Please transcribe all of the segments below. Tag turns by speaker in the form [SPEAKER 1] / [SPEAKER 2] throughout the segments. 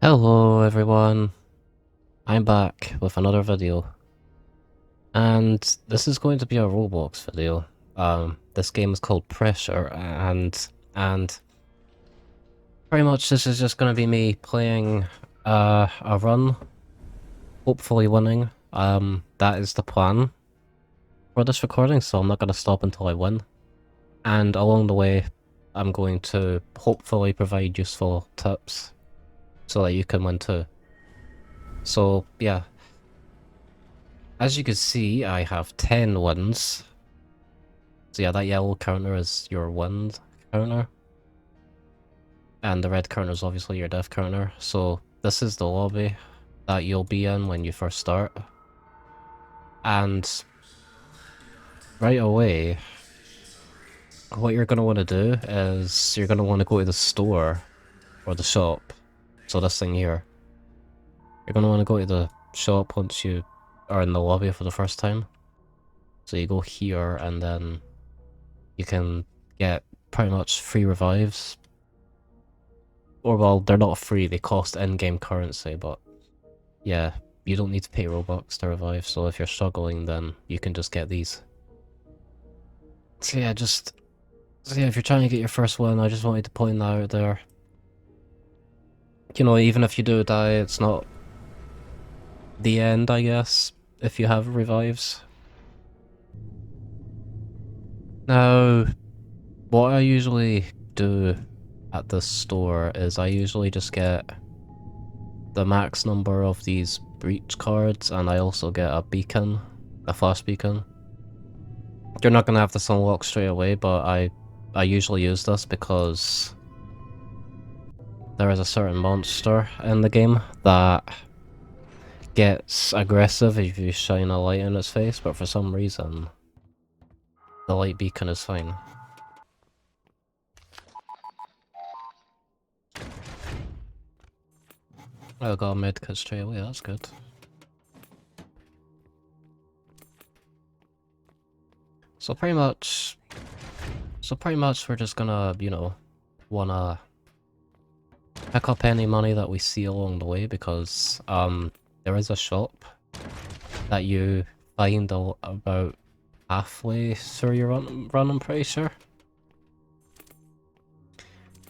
[SPEAKER 1] Hello everyone, I'm back with another video, and this is going to be a Roblox video. This game is called Pressure, and pretty much this is just going to be me playing a run, hopefully winning. That is the plan for this recording, so I'm not going to stop until I win. And along the way, I'm going to hopefully provide useful tips so that you can win too. So yeah. As you can see, I have 10 wins. So yeah, that yellow counter is your win counter. And the red counter is obviously your death counter. So this is the lobby that you'll be in when you first start. And right away, what you're going to want to do is you're going to want to go to the store or the shop. So this thing here. You're going to want to go to the shop once you are in the lobby for the first time. So you go here and then you can get pretty much free revives. Or well, they're not free, they cost in-game currency, but yeah, you don't need to pay Robux to revive, so if you're struggling then you can just get these. So yeah, if you're trying to get your first win, I just wanted to point that out there. You know, even if you do die, it's not the end, I guess, if you have revives. Now, what I usually do at this store is I usually just get the max number of these breach cards, and I also get a beacon, a flash beacon. You're not gonna have this unlocked straight away, but I usually use this because there is a certain monster in the game that gets aggressive if you shine a light in its face, but for some reason the light beacon is fine. I got a medkit straight away, that's good. So pretty much we're just gonna, you know, wanna pick up any money that we see along the way, because there is a shop that you find about halfway through your run, I'm pretty sure.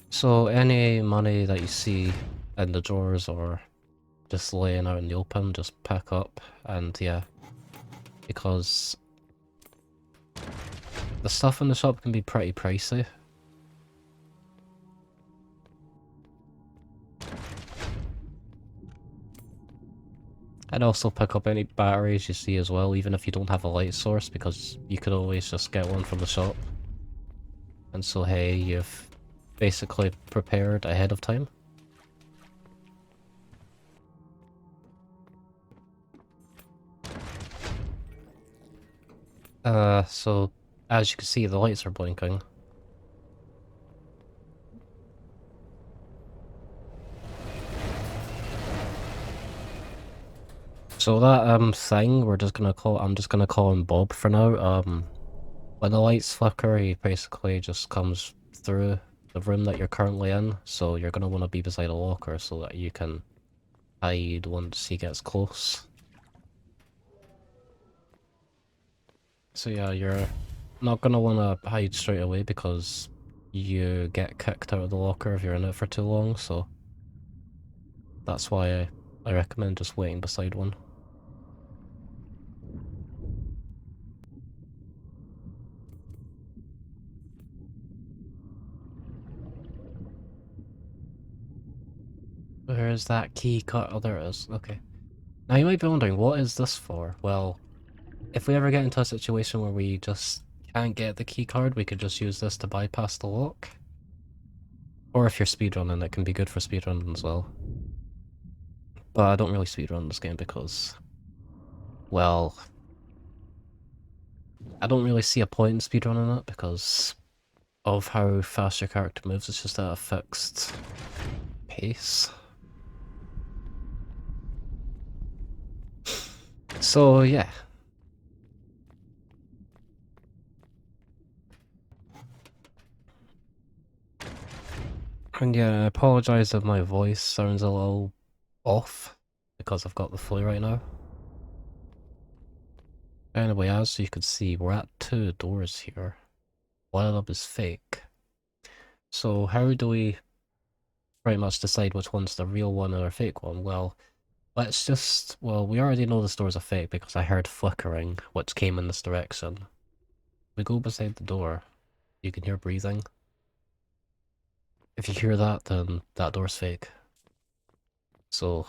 [SPEAKER 1] So any money that you see in the drawers or just laying out in the open, just pick up, and yeah, because the stuff in the shop can be pretty pricey. And also pick up any batteries you see as well, even if you don't have a light source, because you could always just get one from the shop. And so hey, you've basically prepared ahead of time. So as you can see, the lights are blinking. So that thing, I'm just gonna call him Bob for now. When the lights flicker, he basically just comes through the room that you're currently in, so you're gonna want to be beside a locker so that you can hide once he gets close. So yeah, you're not gonna want to hide straight away because you get kicked out of the locker if you're in it for too long, so that's why I recommend just waiting beside one. Where is that key cut? Oh, there it is. Okay. Now you might be wondering, what is this for? Well, if we ever get into a situation where we just can't get the key card, we could just use this to bypass the lock. Or if you're speedrunning, it can be good for speedrunning as well. But I don't really speedrun this game because, well, I don't really see a point in speedrunning it because of how fast your character moves. It's just at a fixed pace. So yeah. And yeah, I apologise if my voice sounds a little off because I've got the flu right now. Anyway, as you can see, we're at 2 doors here. One of them is fake. So how do we pretty much decide which one's the real one or a fake one? Well, let's just... Well, we already know this door's a fake because I heard flickering, which came in this direction. We go beside the door. You can hear breathing. If you hear that, then that door's fake. So,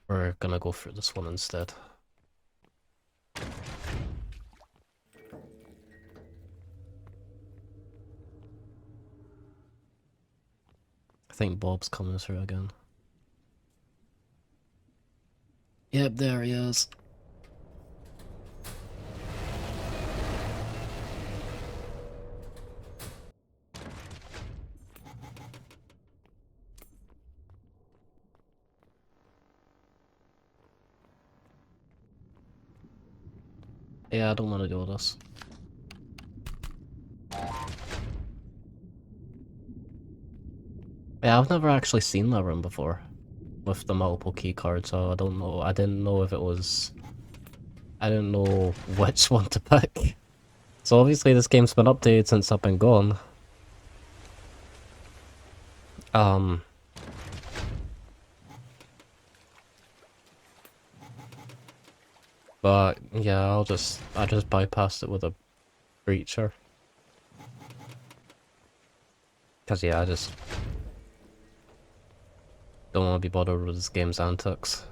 [SPEAKER 1] we're gonna go for this one instead. I think Bob's coming through again. Yep, there he is. Yeah, I don't want to do this. Yeah, I've never actually seen that room before. With the multiple key cards, so I don't know. I didn't know if it was... I didn't know which one to pick. So obviously this game's been updated since I've been gone. But yeah, I just bypassed it with a breacher. Cause yeah, I just don't want to be bothered with this game's antics.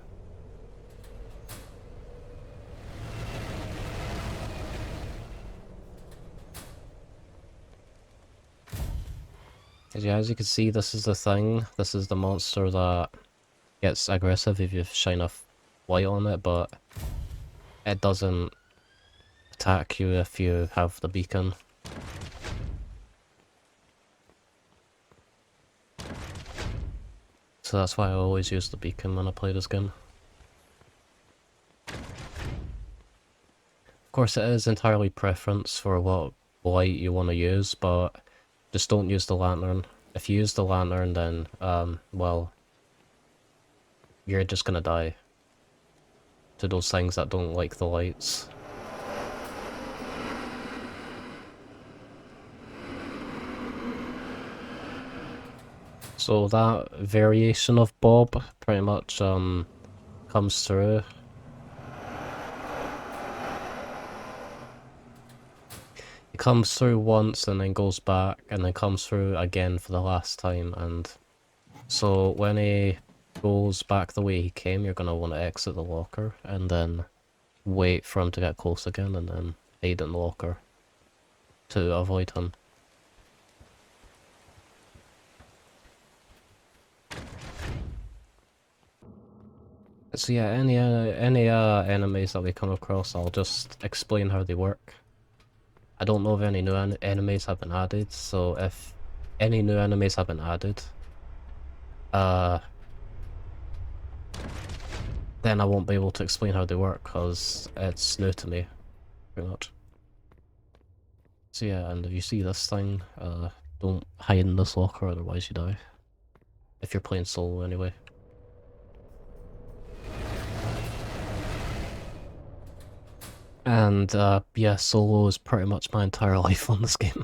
[SPEAKER 1] Cause yeah, as you can see, this is the thing. This is the monster that gets aggressive if you shine a light on it, but it doesn't attack you if you have the beacon. So that's why I always use the beacon when I play this game. Of course, it is entirely preference for what light you want to use, but just don't use the lantern. If you use the lantern, then, well, you're just gonna die to those things that don't like the lights. So that variation of Bob pretty much comes through. It comes through once and then goes back and then comes through again for the last time, and so when he goes back the way he came, you're gonna want to exit the locker and then wait for him to get close again and then hide in the locker to avoid him. So yeah, any enemies that we come across, I'll just explain how they work. I don't know if any new enemies have been added, so if any new enemies have been added, then I won't be able to explain how they work, because it's new to me, pretty much. So yeah, and if you see this thing, don't hide in this locker, otherwise you die. If you're playing solo anyway. And yeah, solo is pretty much my entire life on this game.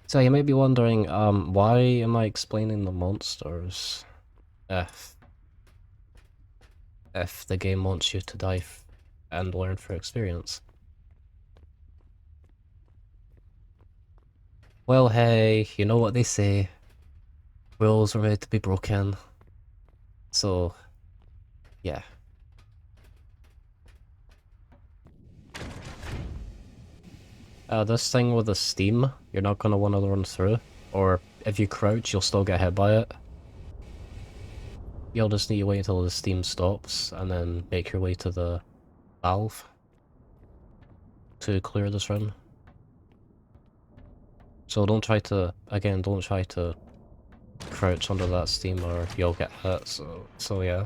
[SPEAKER 1] So you may be wondering, why am I explaining the monsters if the game wants you to die and learn through experience? Well, hey, you know what they say. Rules are made to be broken. So, yeah. This thing with the steam, you're not gonna want to run through. Or if you crouch, you'll still get hit by it. You'll just need to wait until the steam stops, and then make your way to the valve to clear this run. So don't try to, again, don't try to crouch under that steam or you'll get hit, so yeah.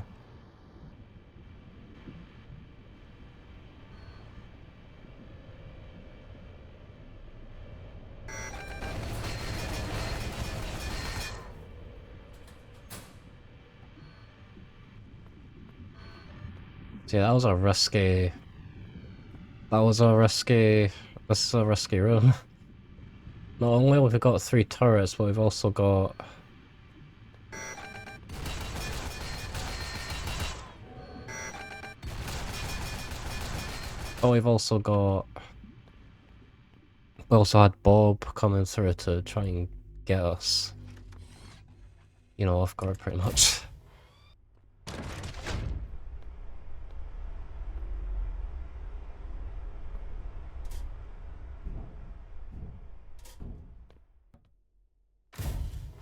[SPEAKER 1] Yeah, that was a risky... That was a risky... This is a risky room. Not only have we got 3 turrets, but we've also got... Oh, we've also got... We also had Bob coming through to try and get us, you know, off guard pretty much.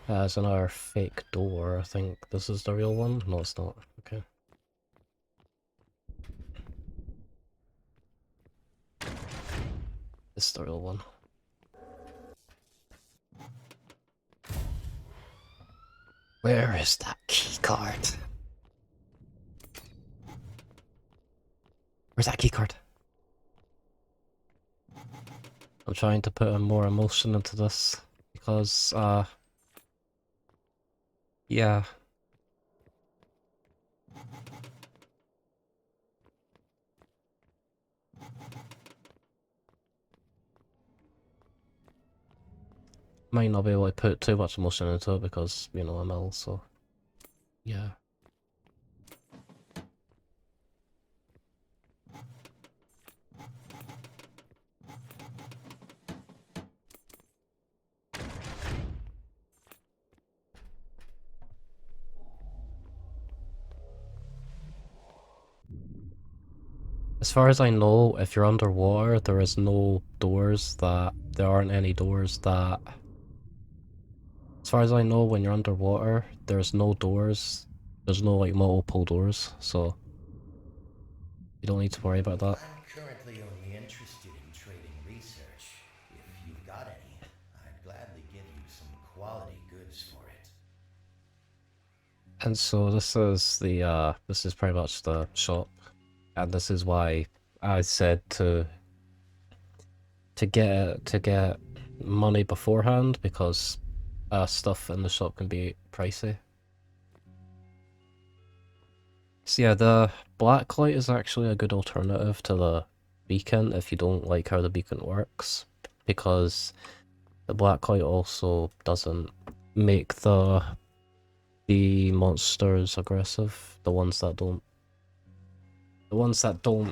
[SPEAKER 1] There's another fake door, I think this is the real one? No, it's not. Okay. This is the real one. Where is that key card? Where's that key card? I'm trying to put more emotion into this because, yeah. Might not be able to put too much emotion into it because, you know, I'm ill, so yeah. As far as I know, if you're underwater, there is no doors that... There aren't any doors that... As far as I know, when you're underwater, there's no doors. There's no, like, multiple doors, so... You don't need to worry about that.
[SPEAKER 2] I'm currently only interested in trading research. If you've got any, I'd gladly give you some quality goods for it.
[SPEAKER 1] And so this is the, this is pretty much the shop. And this is why I said to get money beforehand, because stuff in the shop can be pricey. So yeah, the black light is actually a good alternative to the beacon if you don't like how the beacon works, because the black light also doesn't make the monsters aggressive, the ones that don't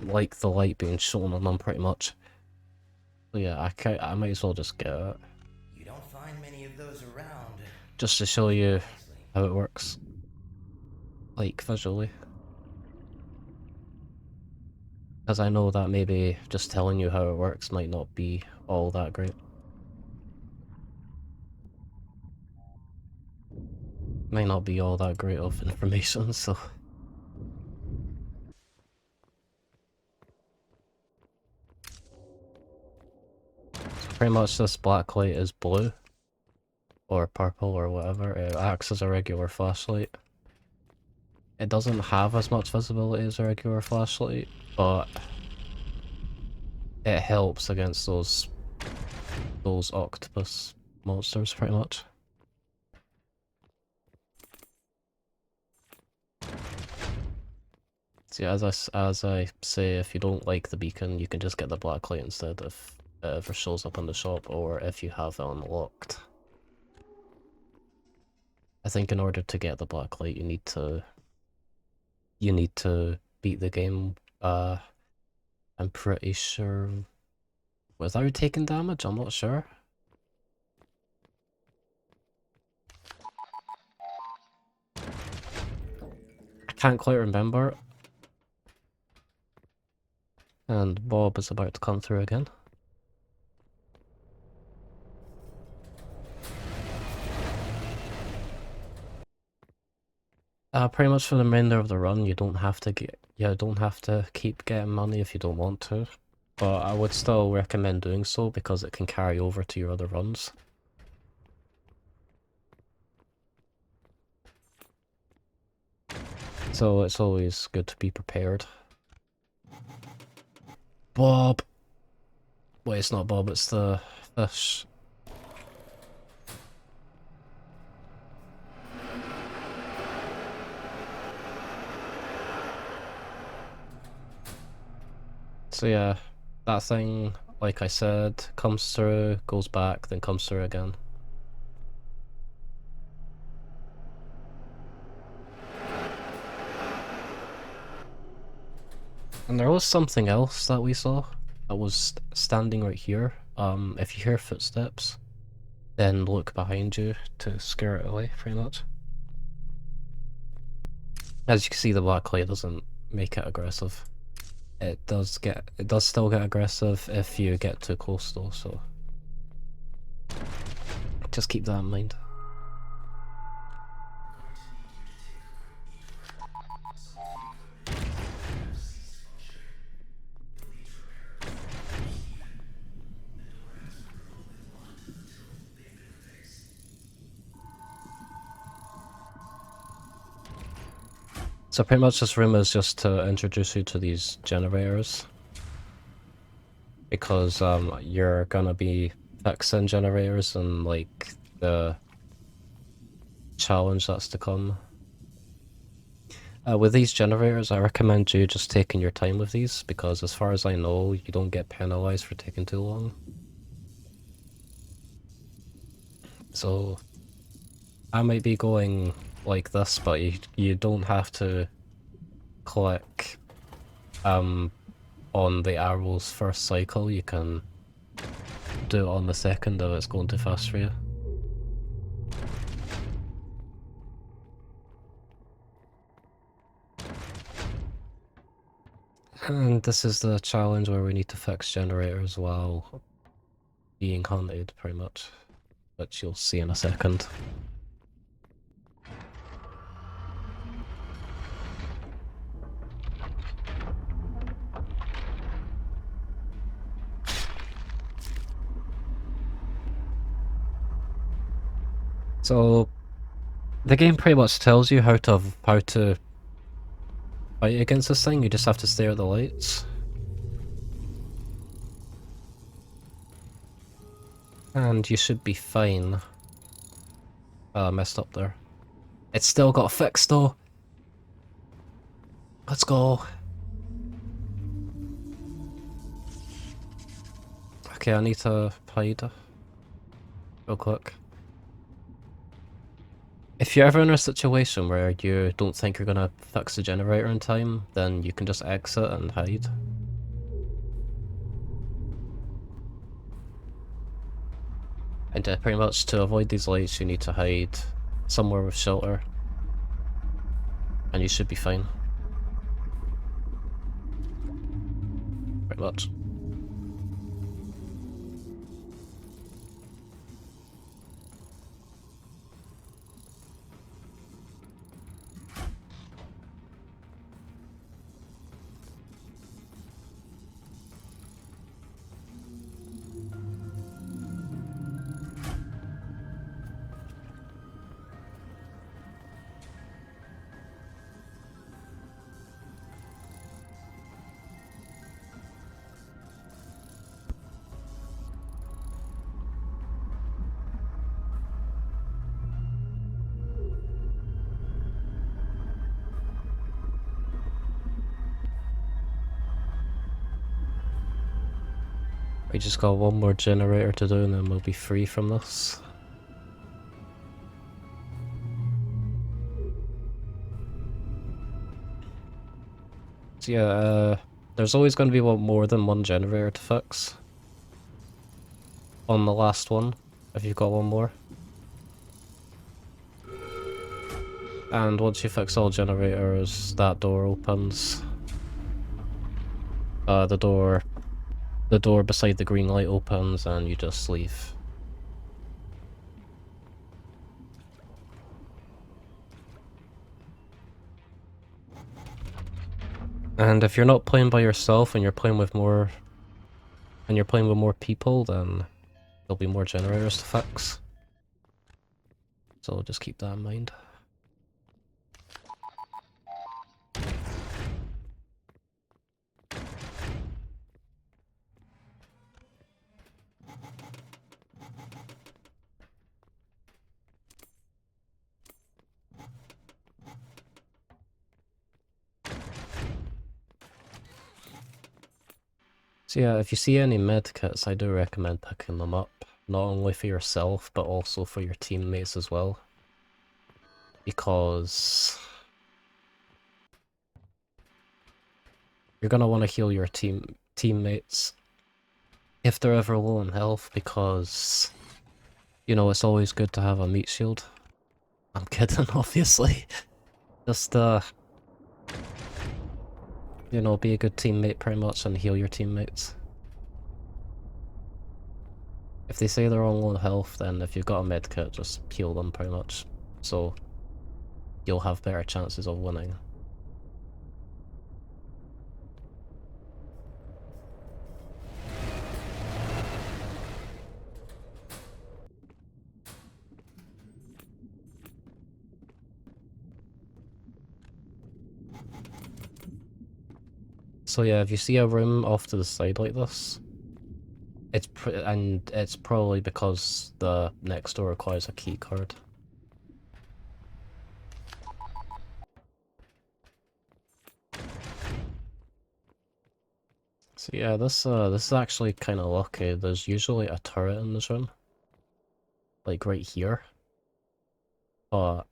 [SPEAKER 1] like the light being shown on them, pretty much. So yeah, I might as well just get it.
[SPEAKER 2] You don't find many of those around.
[SPEAKER 1] Just to show you how it works. Like, visually. Because I know that maybe just telling you how it works might not be all that great. Might not be all that great of information, so... Pretty much this black light is blue. Or purple or whatever. It acts as a regular flashlight. It doesn't have as much visibility as a regular flashlight, but it helps against those octopus monsters, pretty much. So yeah, as I say, if you don't like the beacon, you can just get the black light instead if it ever shows up in the shop, or if you have it unlocked. I think in order to get the black light, you need to beat the game. I'm pretty sure without taking damage. I'm not sure. I can't quite remember. And Bob is about to come through again. Pretty much for the remainder of the run, you don't have to keep getting money if you don't want to. But I would still recommend doing so because it can carry over to your other runs. So it's always good to be prepared. Bob! Wait, it's not Bob, it's the fish. So yeah, that thing, like I said, comes through, goes back, then comes through again. And there was something else that we saw that was standing right here. If you hear footsteps, then look behind you to scare it away, pretty much. As you can see, the black light doesn't make it aggressive. It does still get aggressive if you get too close though, so just keep that in mind. So pretty much this room is just to introduce you to these generators. Because you're gonna be fixing generators and like the challenge that's to come. With these generators, I recommend you just taking your time with these, because as far as I know, you don't get penalized for taking too long. So I might be going like this, but you don't have to click on the arrow's first cycle. You can do it on the second if it's going too fast for you. And this is the challenge where we need to fix generators while being hunted, pretty much, which you'll see in a second. So the game pretty much tells you how to fight against this thing. You just have to stare at the lights. And you should be fine. Messed up there. It's still got fixed though. Let's go. Okay, I need to hide real quick. If you're ever in a situation where you don't think you're gonna fix the generator in time, then you can just exit and hide. And pretty much to avoid these lights, you need to hide somewhere with shelter. And you should be fine. Pretty much. We just got one more generator to do and then we'll be free from this. So yeah, there's always going to be more than one generator to fix. On the last one, if you've got one more. And once you fix all generators, that door opens. The door beside the green light opens and you just leave. And if you're not playing by yourself and you're playing with more people, then there'll be more generators to fix. So just keep that in mind. So yeah, if you see any medkits, I do recommend picking them up. Not only for yourself, but also for your teammates as well. Because you're gonna want to heal your teammates if they're ever low on health, because, you know, it's always good to have a meat shield. I'm kidding, obviously. Just, you know, be a good teammate pretty much and heal your teammates. If they say they're on low health, then if you've got a medkit, just heal them pretty much. So you'll have better chances of winning. So yeah, if you see a room off to the side like this, it's probably because the next door requires a key card. So yeah, this is actually kind of lucky. There's usually a turret in this room, like right here. But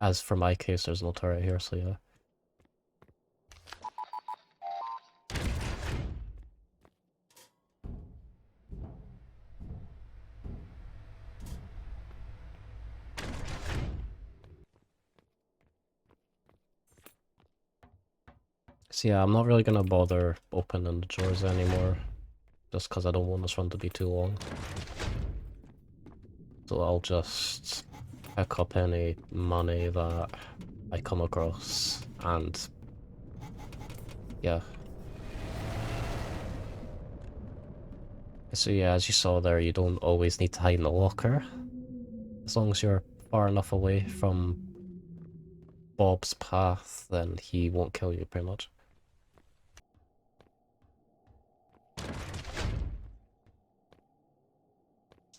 [SPEAKER 1] as for my case, there's no turret here, so yeah. So yeah, I'm not really gonna bother opening the drawers anymore, just because I don't want this run to be too long. So I'll just pick up any money that I come across, and yeah. So yeah, as you saw there, you don't always need to hide in the locker, as long as you're far enough away from Bob's path, then he won't kill you pretty much.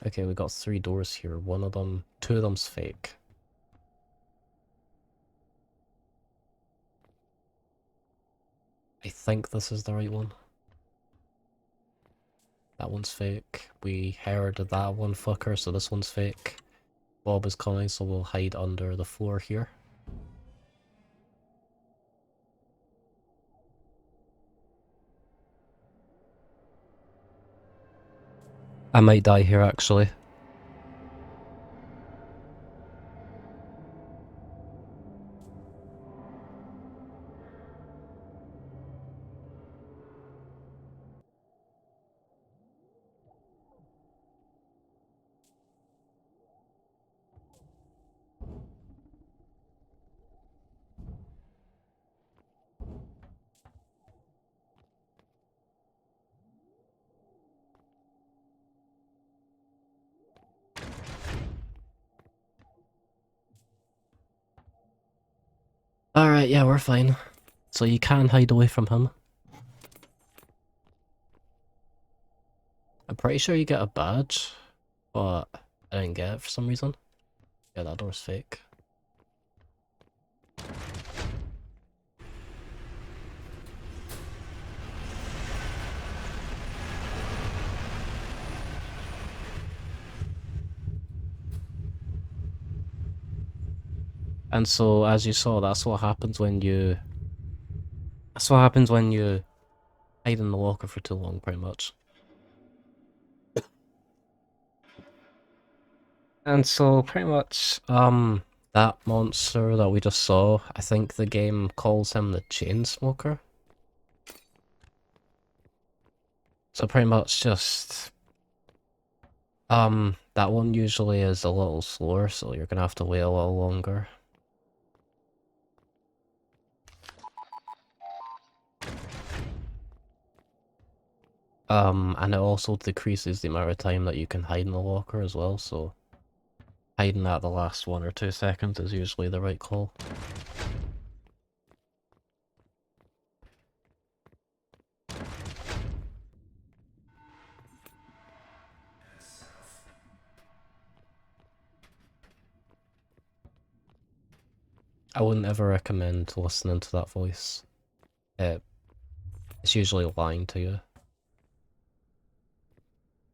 [SPEAKER 1] Okay, we got 3 doors here. Two of them's fake. I think this is the right one. That one's fake. We heard that one fucker, so this one's fake. Bob is coming, so we'll hide under the floor here. I might die here, actually. Alright, yeah, we're fine. So you can hide away from him. I'm pretty sure you get a badge, but I didn't get it for some reason. Yeah, that door's fake. And so, as you saw, that's what happens when you... That's what happens when you hide in the locker for too long, pretty much. And so, pretty much, that monster that we just saw, I think the game calls him the Chain Smoker. So pretty much just... that one usually is a little slower, so you're gonna have to wait a little longer. And it also decreases the amount of time that you can hide in the locker as well, so hiding at the last 1 or 2 seconds is usually the right call. I wouldn't ever recommend listening to that voice. It's usually lying to you.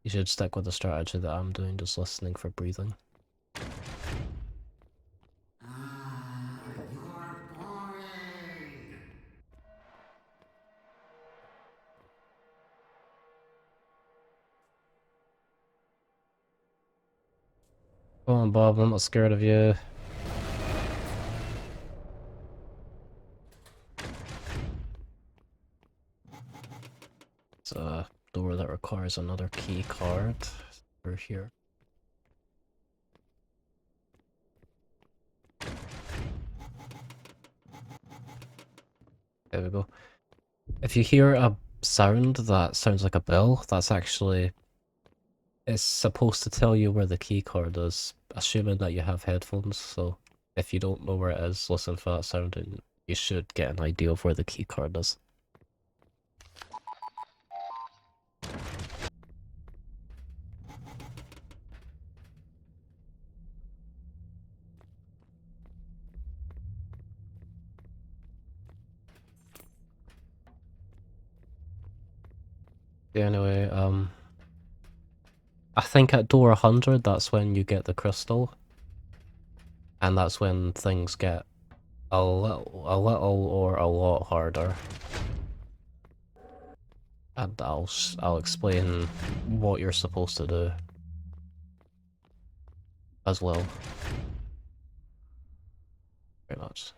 [SPEAKER 1] You should stick with the strategy that I'm doing, just listening for breathing.
[SPEAKER 2] You're boring.
[SPEAKER 1] Come on, Bob, I'm not scared of you. It's a door that requires another key card. We're here. There we go. If you hear a sound that sounds like a bell, that's actually... It's supposed to tell you where the key card is, assuming that you have headphones, so if you don't know where it is, listen for that sound and you should get an idea of where the key card is. Yeah, anyway, I think at door 100 that's when you get the crystal, and that's when things get a little or a lot harder. And I'll explain what you're supposed to do as well. Very much.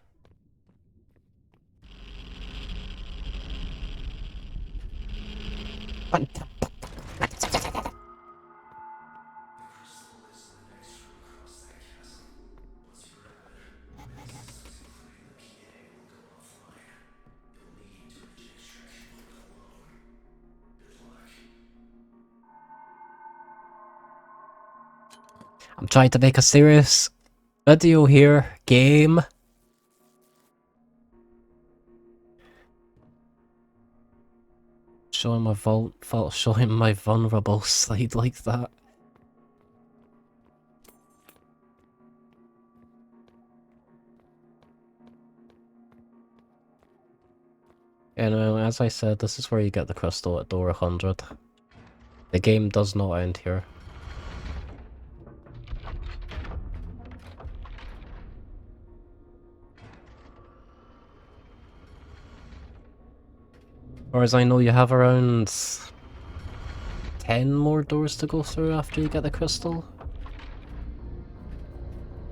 [SPEAKER 1] I'm trying to make a serious video here, game. Showing my vulnerable side like that. Anyway, as I said, this is where you get the crystal at door 100. The game does not end here. Or as I know, you have around 10 more doors to go through after you get the crystal.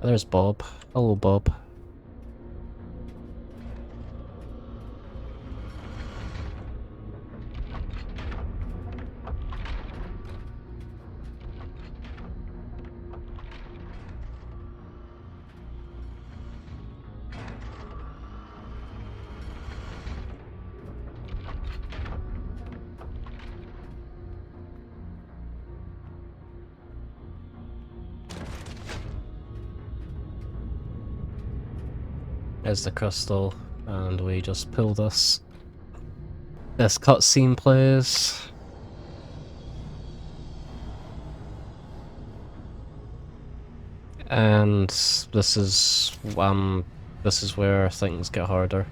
[SPEAKER 1] There's Bob. Hello, Bob. There's the crystal, and we just pull this. This cutscene plays. And this is where things get harder.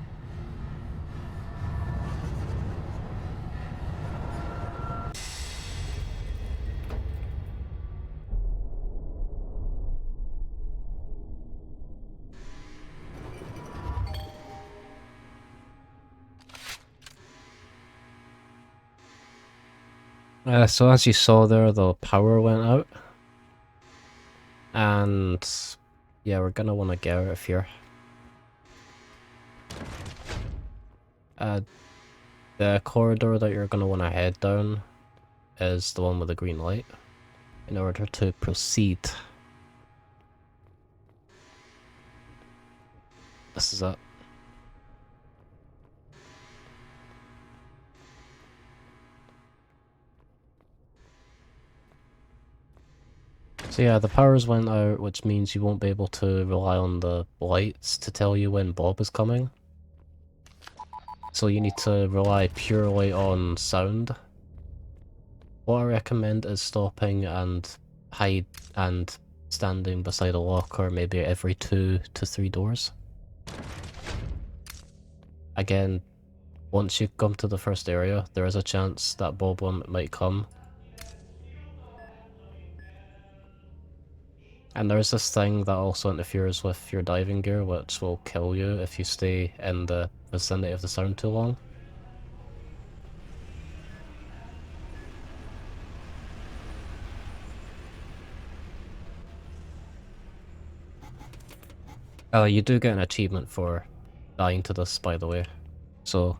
[SPEAKER 1] So as you saw there, the power went out. And yeah, we're gonna want to get out of here. The corridor that you're gonna want to head down is the one with the green light in order to proceed. This is it. So yeah, the powers went out, which means you won't be able to rely on the lights to tell you when Bob is coming. So you need to rely purely on sound. What I recommend is stopping and hide and standing beside a locker maybe every 2 to 3 doors. Again, once you come to the first area, there is a chance that Bob might come. And there's this thing that also interferes with your diving gear, which will kill you if you stay in the vicinity of the sound too long. You do get an achievement for dying to this, by the way. So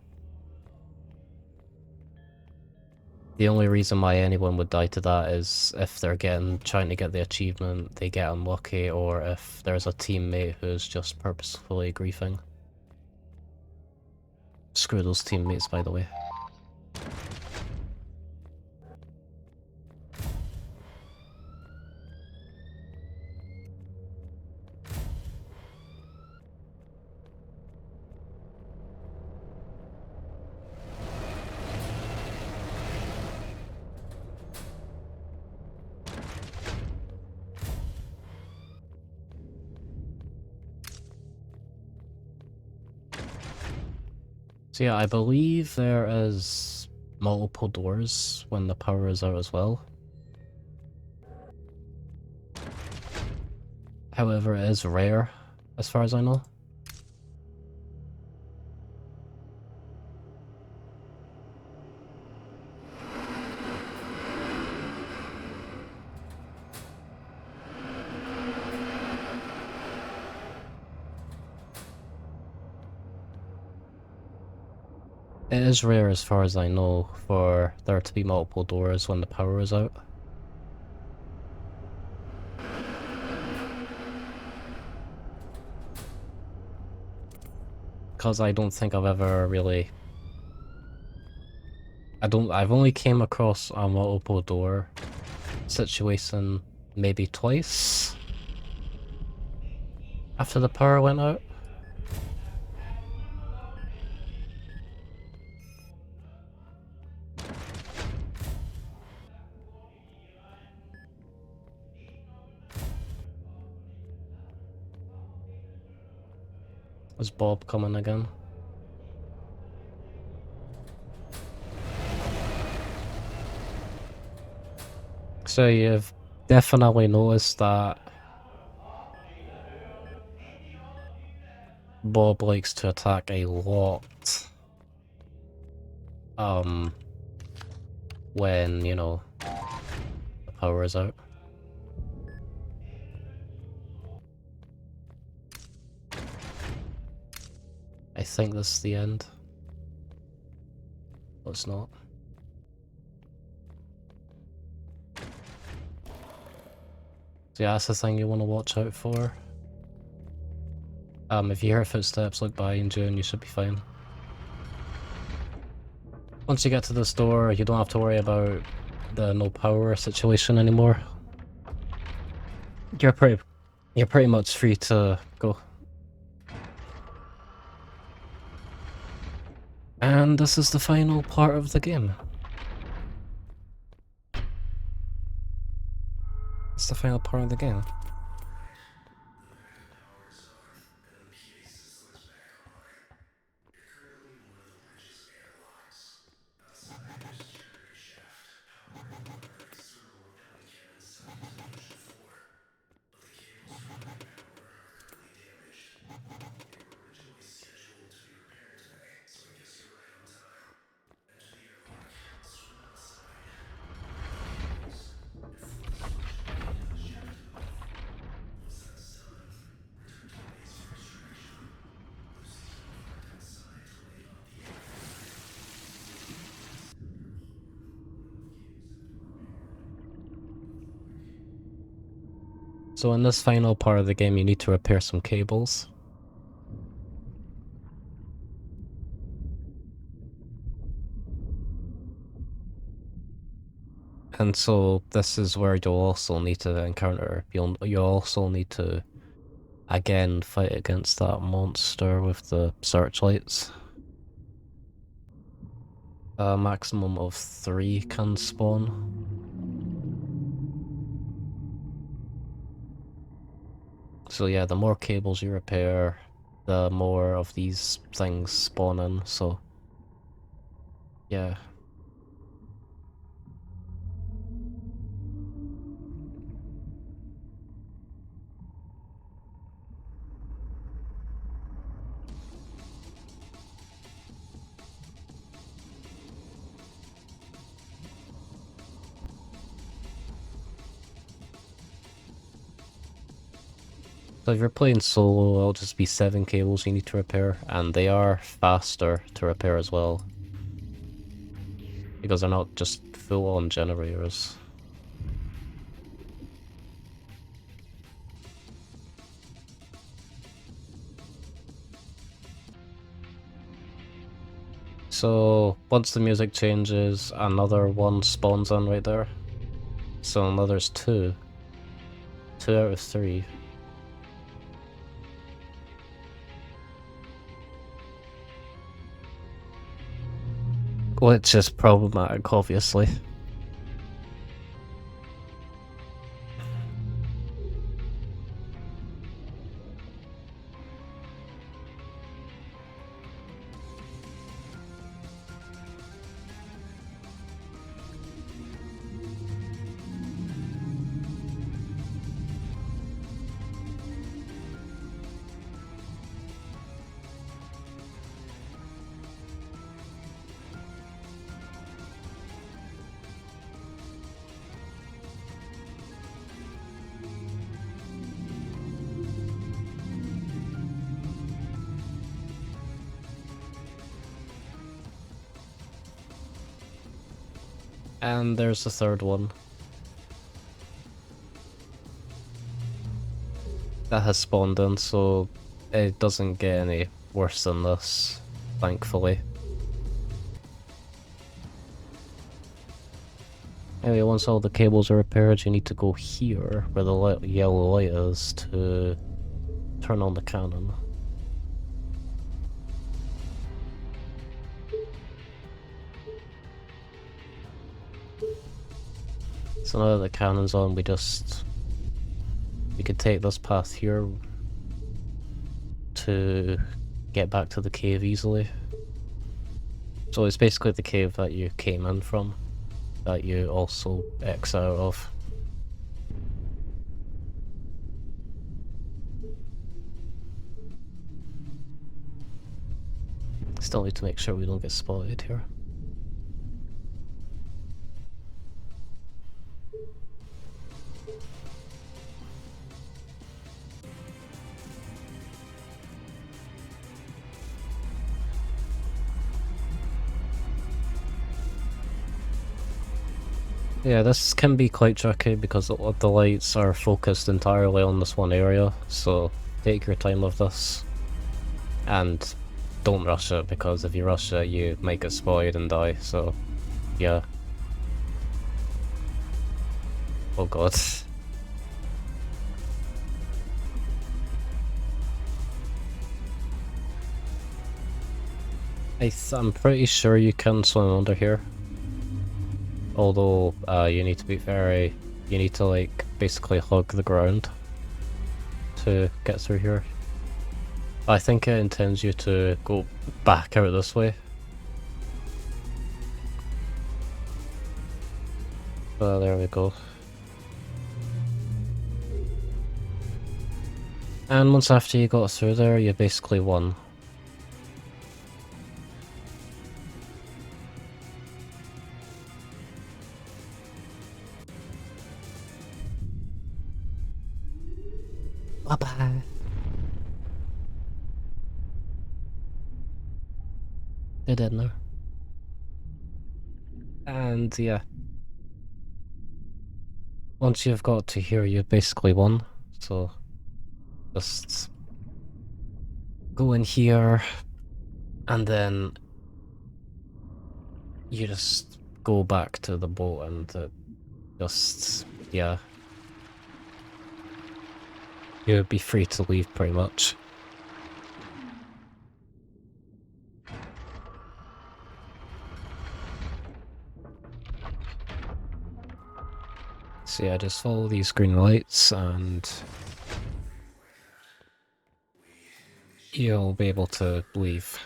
[SPEAKER 1] the only reason why anyone would die to that is if they're trying to get the achievement, they get unlucky, or if there's a teammate who's just purposefully griefing. Screw those teammates, by the way. So yeah, I believe there is multiple doors when the power is out as well. However, it is rare, as far as I know. It is rare, as far as I know, for there to be multiple doors when the power is out. Because I don't think I've ever really... I've only came across a multiple door situation maybe twice after the power went out. Is Bob coming again? So you've definitely noticed that Bob likes to attack a lot when, you know, the power is out. I think this is the end. But it's not. So yeah, that's the thing you want to watch out for. If you hear footsteps, look behind you and you should be fine. Once you get to this door, you don't have to worry about the no power situation anymore. You're pretty much free to go. And this is the final part of the game. It's the final part of the game. So in this final part of the game, you need to repair some cables. And so this is where you'll also need to encounter, you'll also need to again fight against that monster with the searchlights. A maximum of 3 can spawn. So yeah, the more cables you repair, the more of these things spawn in, so yeah. So if you're playing solo, it'll just be 7 cables you need to repair, and they are faster to repair as well. Because they're not just full-on generators. So once the music changes, another one spawns on right there. So now there's 2. 2 out of 3. Which is problematic, obviously. And there's the third one. That has spawned in, so it doesn't get any worse than this, thankfully. Anyway, once all the cables are repaired, you need to go here, where the yellow light is, to turn on the cannon. So now that the cannon's on, we could take this path here to get back to the cave easily. So it's basically the cave that you came in from, that you also X out of. Still need to make sure we don't get spotted here. Yeah, this can be quite tricky because the lights are focused entirely on this one area, so take your time with this. And don't rush it, because if you rush it, you might get spotted and die, so yeah. Oh god. I'm pretty sure you can swim under here. Although, you need to like, basically hug the ground to get through here. I think it intends you to go back out this way. Well, there we go. And once after you got through there, you basically won. Bye-bye. They didn't know. And yeah. Once you've got to here, you've basically won. So just go in here, and then you just go back to the boat and just, yeah. You'd be free to leave pretty much. So yeah, just follow these green lights and you'll be able to leave.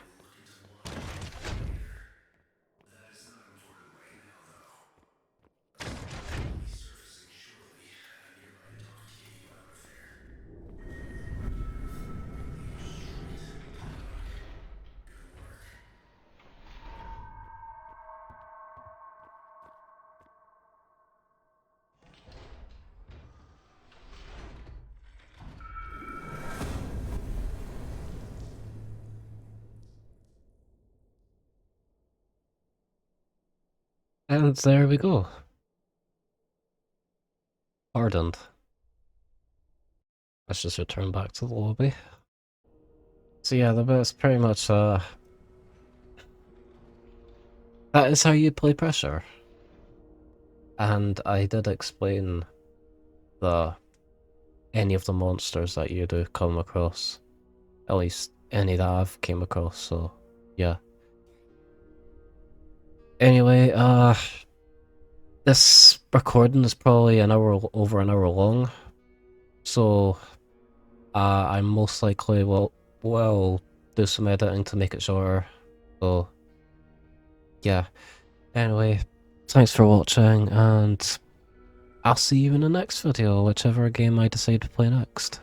[SPEAKER 1] And there we go. Pardoned. Let's just return back to the lobby. So yeah, that's pretty much that is how you play Pressure. And I did explain any of the monsters that you do come across. At least any that I've came across, so yeah. Anyway, this recording is probably over an hour long, so I most likely will do some editing to make it shorter. So yeah. Anyway, thanks for watching, and I'll see you in the next video, whichever game I decide to play next.